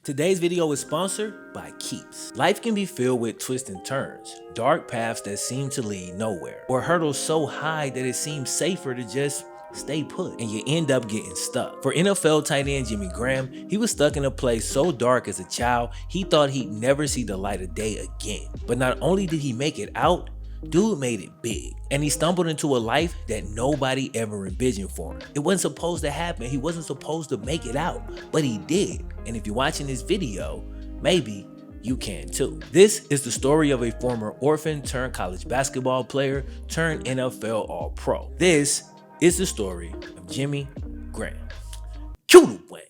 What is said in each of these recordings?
Today's video is sponsored by Keeps. Life can be filled with twists and turns, dark paths that seem to lead nowhere, or hurdles so high that it seems safer to just stay put, and you end up getting stuck. For NFL tight end Jimmy Graham, he was stuck in a place so dark as a child, he thought he'd never see the light of day again. But not only did he make it out, dude made it big, and he stumbled into a life that nobody ever envisioned for him. It wasn't supposed to happen. He wasn't supposed to make it out, but he did. And if you're watching this video, maybe you can too. This is the story of a former orphan turned college basketball player turned NFL All-Pro. This is the story of Jimmy Graham. Cue the way.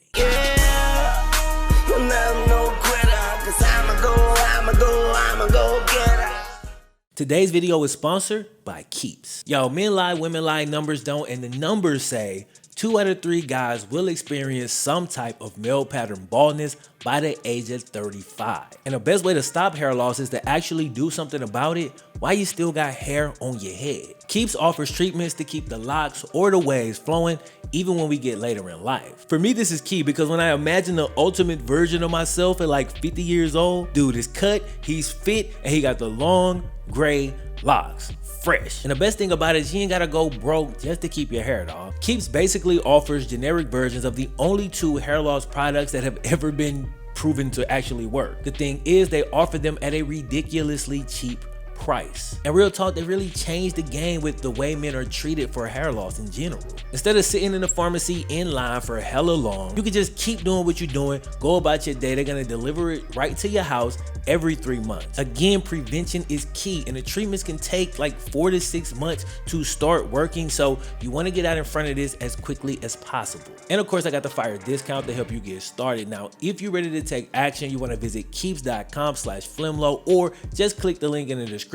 Today's video is sponsored by Keeps. Yo, men lie, women lie, numbers don't, and the numbers say 2 out of 3 guys will experience some type of male pattern baldness by the age of 35. And the best way to stop hair loss is to actually do something about it while you still got hair on your head. Keeps offers treatments to keep the locks or the waves flowing even when we get later in life. For me, this is key because when I imagine the ultimate version of myself at like 50 years old, dude is cut, he's fit, and he got the long gray locks. Fresh. And the best thing about it is you ain't gotta go broke just to keep your hair, dog. Keeps basically offers generic versions of the only 2 hair loss products that have ever been proven to actually work. The thing is, they offer them at a ridiculously cheap price. And real talk, they really changed the game with the way men are treated for hair loss in general. Instead of sitting in the pharmacy in line for hella long, you can just keep doing what you're doing, go about your day. They're gonna deliver it right to your house every 3 months. Again, prevention is key, and the treatments can take like 4 to 6 months to start working, so you want to get out in front of this as quickly as possible. And of course, I got the fire discount to help you get started. Now, if you're ready to take action, you want to visit keeps.com/FlemLo or just click the link in the description.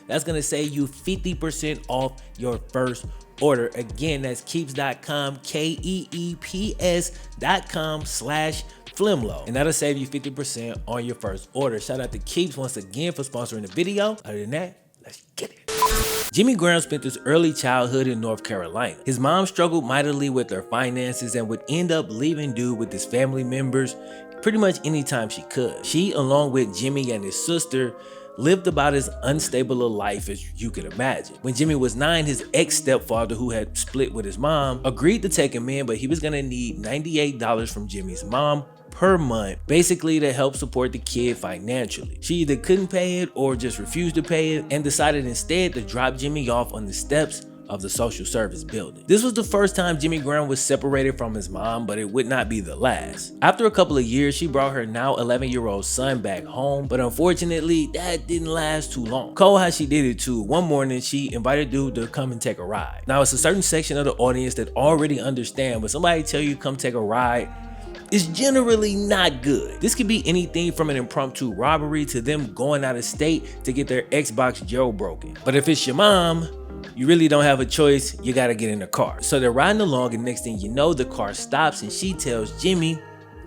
That's going to save you 50% off your first order. Again, that's keeps.com, KEEPS.com/FlemLo, and that'll save you 50% on your first order. Shout out to Keeps once again for sponsoring the video. Other than that, let's get it. Jimmy Graham spent his early childhood in North Carolina. His mom struggled mightily with her finances and would end up leaving dude with his family members pretty much anytime she could. She, along with Jimmy and his sister, lived about as unstable a life as you could imagine. When Jimmy was 9, his ex-stepfather, who had split with his mom, agreed to take him in, but he was gonna need $98 from Jimmy's mom per month, basically to help support the kid financially. She either couldn't pay it or just refused to pay it and decided instead to drop Jimmy off on the steps of the social service building. This was the first time Jimmy Graham was separated from his mom, but it would not be the last. After a couple of years, she brought her now 11-year-old son back home, but unfortunately, that didn't last too long. Cold how she did it too. One morning, she invited dude to come and take a ride. Now, it's a certain section of the audience that already understand when somebody tell you come take a ride, it's generally not good. This could be anything from an impromptu robbery to them going out of state to get their Xbox jailbroken. But if it's your mom, you really don't have a choice, you gotta get in the car. So they're riding along, and next thing you know, the car stops and she tells Jimmy,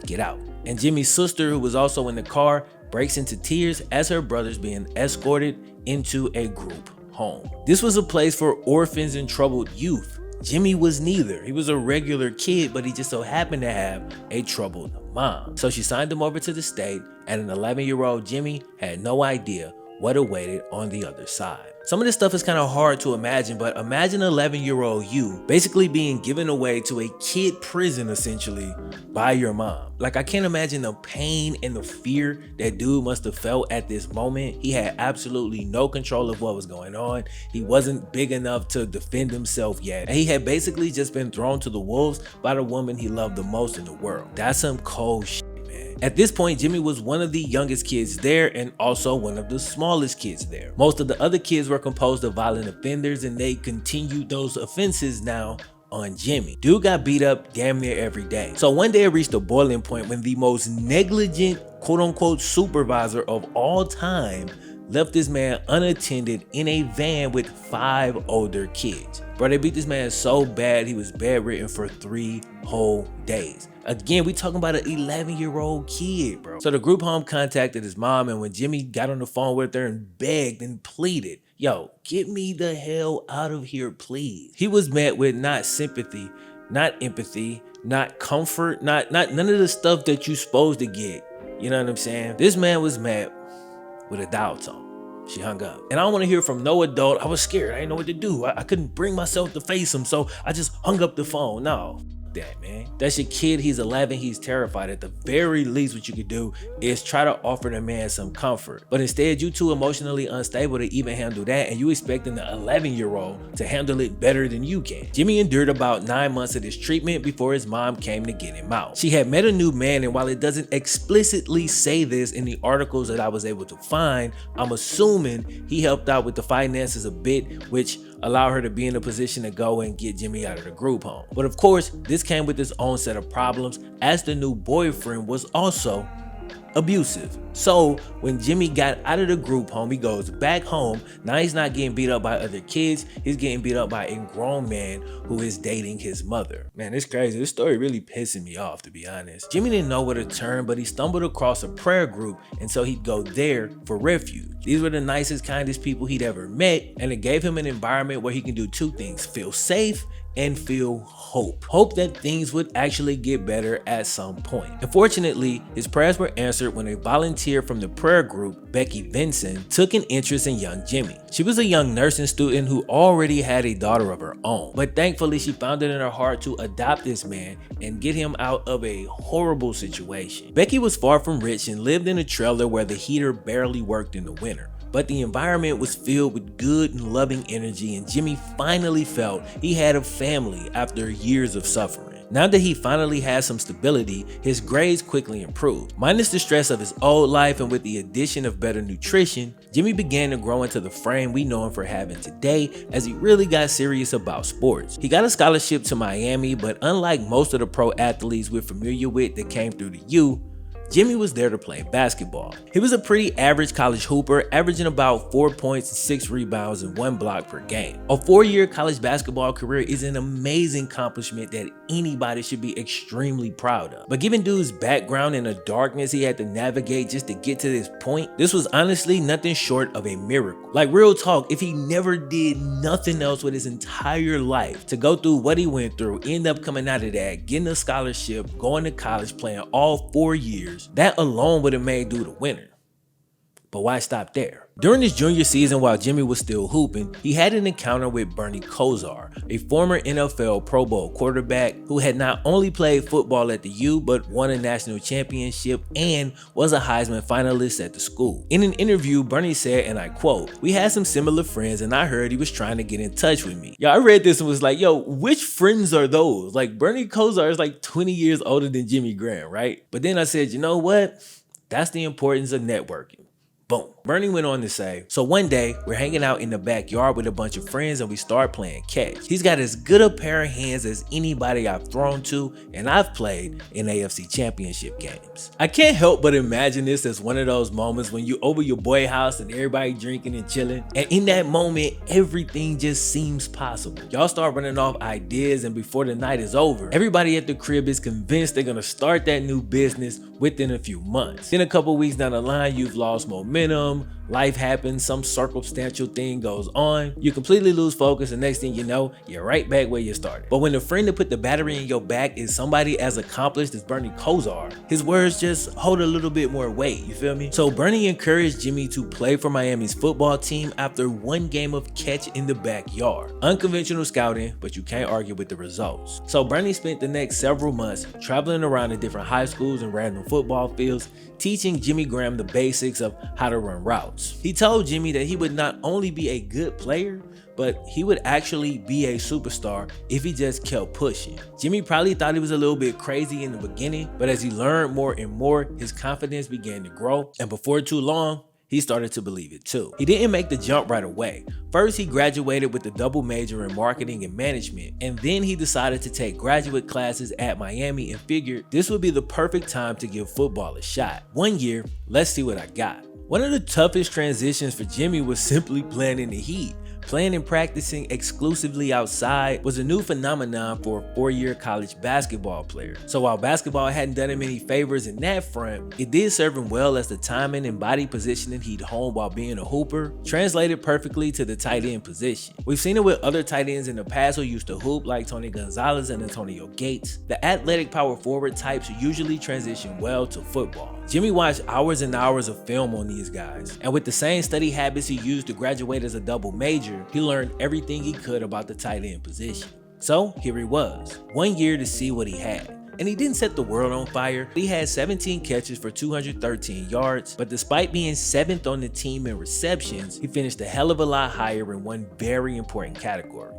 get out. And Jimmy's sister, who was also in the car, breaks into tears as her brother's being escorted into a group home. This was a place for orphans and troubled youth. Jimmy was neither. He was a regular kid, but he just so happened to have a troubled mom. So she signed him over to the state, and an 11-year-old Jimmy had no idea what awaited on the other side. Some of this stuff is kind of hard to imagine, but imagine 11-year-old you basically being given away to a kid prison essentially by your mom. Like, I can't imagine the pain and the fear that dude must have felt at this moment. He had absolutely no control of what was going on. He wasn't big enough to defend himself yet. And he had basically just been thrown to the wolves by the woman he loved the most in the world. That's some cold shit. At this point, Jimmy was one of the youngest kids there and also one of the smallest kids there. Most of the other kids were composed of violent offenders, and they continued those offenses now on Jimmy. Dude got beat up damn near every day. So one day it reached a boiling point when the most negligent quote-unquote supervisor of all time left this man unattended in a van with 5 older kids. Bro, they beat this man so bad he was bedridden for 3 whole days. Again, we talking about an 11-year-old kid, bro. So the group home contacted his mom, and when Jimmy got on the phone with her and begged and pleaded, yo, get me the hell out of here, please, he was met with not sympathy, not empathy, not comfort, not none of the stuff that you supposed to get You know what I'm saying? This man was met with a dial tone. She hung up. And I don't want to hear from no adult. I was scared. I didn't know what to do. I couldn't bring myself to face him, so I just hung up the phone. No. That, man. That's your kid. He's 11. He's terrified. At the very least, what you could do is try to offer the man some comfort. But instead, you too emotionally unstable to even handle that, and you expecting the 11-year-old to handle it better than you can. Jimmy endured about 9 months of this treatment before his mom came to get him out. She had met a new man, and while it doesn't explicitly say this in the articles that I was able to find, I'm assuming he helped out with the finances a bit, which allowed her to be in a position to go and get Jimmy out of the group home. But of course, this came with its own set of problems, as the new boyfriend was also abusive. So when Jimmy got out of the group home, he goes back home. Now he's not getting beat up by other kids. He's getting beat up by a grown man who is dating his mother. Man, it's crazy. This story really pissing me off, to be honest. Jimmy didn't know where to turn, but he stumbled across a prayer group, and so he'd go there for refuge. These were the nicest, kindest people he'd ever met, and it gave him an environment where he can do two things: feel safe and feel hope. Hope that things would actually get better at some point. Unfortunately, his prayers were answered when a volunteer from the prayer group, Becky Vincent, took an interest in young Jimmy. She was a young nursing student who already had a daughter of her own, but thankfully she found it in her heart to adopt this man and get him out of a horrible situation. Becky was far from rich and lived in a trailer where the heater barely worked in the winter. But the environment was filled with good and loving energy, and Jimmy finally felt he had a family after years of suffering. Now that he finally had some stability, his grades quickly improved. Minus the stress of his old life and with the addition of better nutrition, Jimmy began to grow into the frame we know him for having today as he really got serious about sports. He got a scholarship to Miami, but unlike most of the pro athletes we're familiar with that came through the U, Jimmy was there to play basketball. He was a pretty average college hooper, averaging about 4 points, 6 rebounds, and 1 block per game. A 4-year college basketball career is an amazing accomplishment that anybody should be extremely proud of. But given dude's background and the darkness he had to navigate just to get to this point, this was honestly nothing short of a miracle. Like, real talk, if he never did nothing else with his entire life to go through what he went through, end up coming out of that, getting a scholarship, going to college, playing all 4 years, that alone would have made dude a winner. But why stop there? During his junior season, while Jimmy was still hooping, he had an encounter with Bernie Kosar, a former NFL Pro Bowl quarterback who had not only played football at the U, but won a national championship and was a Heisman finalist at the school. In an interview, Bernie said, and I quote, "We had some similar friends and I heard he was trying to get in touch with me." Yo, I read this and was like, yo, which friends are those? Like, Bernie Kosar is like 20 years older than Jimmy Graham, right? But then I said, you know what? That's the importance of networking. Boom. Bernie went on to say, "So one day we're hanging out in the backyard with a bunch of friends and we start playing catch. He's got as good a pair of hands as anybody I've thrown to, and I've played in AFC championship games." I can't help but imagine this as one of those moments when you over your boy house and everybody drinking and chilling, and in that moment everything just seems possible. Y'all start running off ideas, and before the night is over, everybody at the crib is convinced they're gonna start that new business within a few months. Then a couple weeks down the line, you've lost momentum, life happens, some circumstantial thing goes on, you completely lose focus, and next thing you know, you're right back where you started. But when the friend that put the battery in your back is somebody as accomplished as Bernie Kosar, his words just hold a little bit more weight, you feel me? So Bernie encouraged Jimmy to play for Miami's football team after one game of catch in the backyard. Unconventional scouting, but you can't argue with the results. So Bernie spent the next several months traveling around to different high schools and random football fields, teaching Jimmy Graham the basics of how to run routes. He told Jimmy that he would not only be a good player, but he would actually be a superstar if he just kept pushing. Jimmy probably thought he was a little bit crazy in the beginning, but as he learned more and more, his confidence began to grow, and before too long, he started to believe it too. He didn't make the jump right away. First, he graduated with a double major in marketing and management, and then he decided to take graduate classes at Miami and figured this would be the perfect time to give football a shot. 1 year, let's see what I got. One of the toughest transitions for Jimmy was simply playing in the Heat. Playing and practicing exclusively outside was a new phenomenon for a 4-year college basketball player. So while basketball hadn't done him any favors in that front, it did serve him well as the timing and body positioning he'd honed while being a hooper translated perfectly to the tight end position. We've seen it with other tight ends in the past who used to hoop, like Tony Gonzalez and Antonio Gates. The athletic power forward types usually transition well to football. Jimmy watched hours and hours of film on these guys, and with the same study habits he used to graduate as a double major, he learned everything he could about the tight end position. So here he was, 1 year to see what he had. And he didn't set the world on fire. He had 17 catches for 213 yards, but despite being 7th on the team in receptions, he finished a hell of a lot higher in one very important category: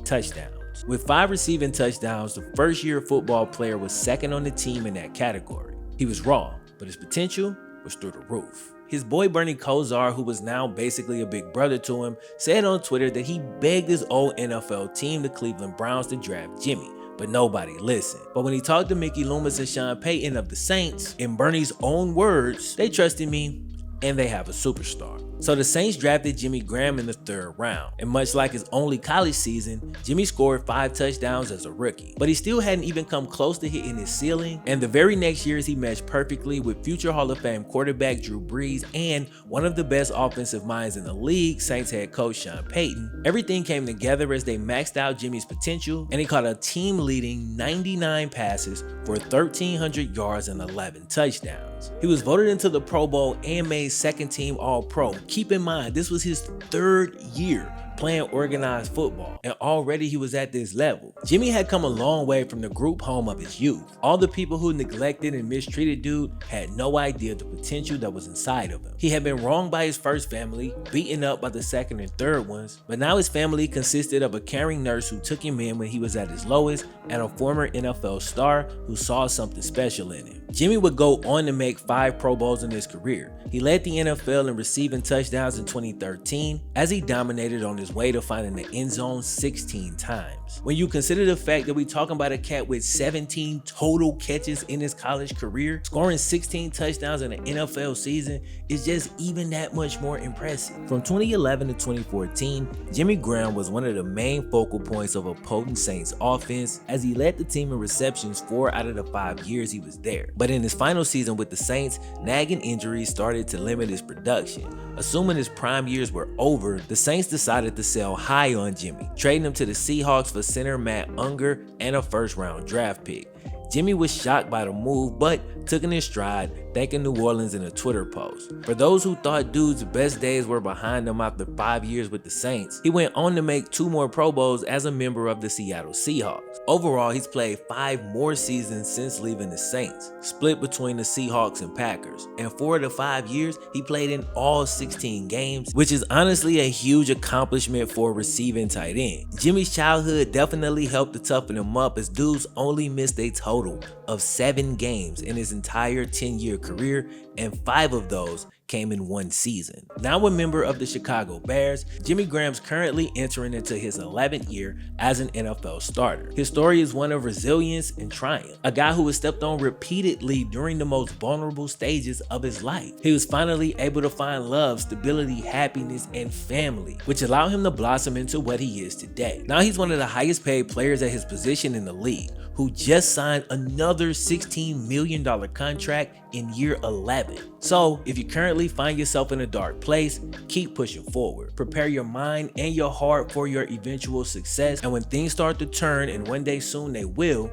touchdowns. With 5 receiving touchdowns, the first-year football player was 2nd on the team in that category. He was raw, but his potential was through the roof. His boy Bernie Kosar, who was now basically a big brother to him, said on Twitter that he begged his old NFL team, the Cleveland Browns, to draft Jimmy, but nobody listened. But when he talked to Mickey Loomis and Sean Payton of the Saints, in Bernie's own words, they trusted me and they have a superstar. So the Saints drafted Jimmy Graham in the 3rd round, and much like his only college season, Jimmy scored 5 touchdowns as a rookie. But he still hadn't even come close to hitting his ceiling, and the very next years he matched perfectly with future Hall of Fame quarterback Drew Brees and one of the best offensive minds in the league, Saints head coach Sean Payton. Everything came together as they maxed out Jimmy's potential, and he caught a team-leading 99 passes for 1,300 yards and 11 touchdowns. He was voted into the Pro Bowl and made 2nd team All-Pro. Keep in mind, this was his 3rd year playing organized football, and already he was at this level. Jimmy had come a long way from the group home of his youth. All the people who neglected and mistreated dude had no idea the potential that was inside of him. He had been wronged by his first family, beaten up by the 2nd and 3rd ones, but now his family consisted of a caring nurse who took him in when he was at his lowest, and a former NFL star who saw something special in him. Jimmy would go on to make 5 Pro Bowls in his career. He led the NFL in receiving touchdowns in 2013 as he dominated on his way to finding the end zone 16 times. When you consider the fact that we're talking about a cat with 17 total catches in his college career, scoring 16 touchdowns in an NFL season is just even that much more impressive. From 2011 to 2014, Jimmy Graham was one of the main focal points of a potent Saints offense as he led the team in receptions 4 out of the 5 years he was there. But in his final season with the Saints, nagging injuries started to limit his production. Assuming his prime years were over, the Saints decided to sell high on Jimmy, trading him to the Seahawks for center Matt Unger and a 1st-round draft pick. Jimmy was shocked by the move, but took it in stride, thanking New Orleans in a Twitter post. For those who thought dude's best days were behind him after 5 years with the Saints, he went on to make 2 more Pro Bowls as a member of the Seattle Seahawks. Overall, he's played 5 more seasons since leaving the Saints, split between the Seahawks and Packers. And 4 of the 5 years, he played in all 16 games, which is honestly a huge accomplishment for a receiving tight end. Jimmy's childhood definitely helped to toughen him up, as dudes only missed a total of 7 games in his entire 10-year career, and 5 of those came in 1 season. Now a member of the Chicago Bears, Jimmy Graham's currently entering into his 11th year as an NFL starter. His story is one of resilience and triumph. A guy who was stepped on repeatedly during the most vulnerable stages of his life. He was finally able to find love, stability, happiness, and family, which allowed him to blossom into what he is today. Now he's one of the highest paid players at his position in the league, who just signed another $16 million contract in year 11. So if you currently find yourself in a dark place, keep pushing forward. Prepare your mind and your heart for your eventual success, and when things start to turn, and one day soon they will,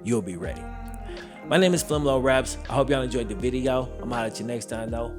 you'll be ready. My name is FlemLo Raps. I hope y'all enjoyed the video. I'm out at you next time though.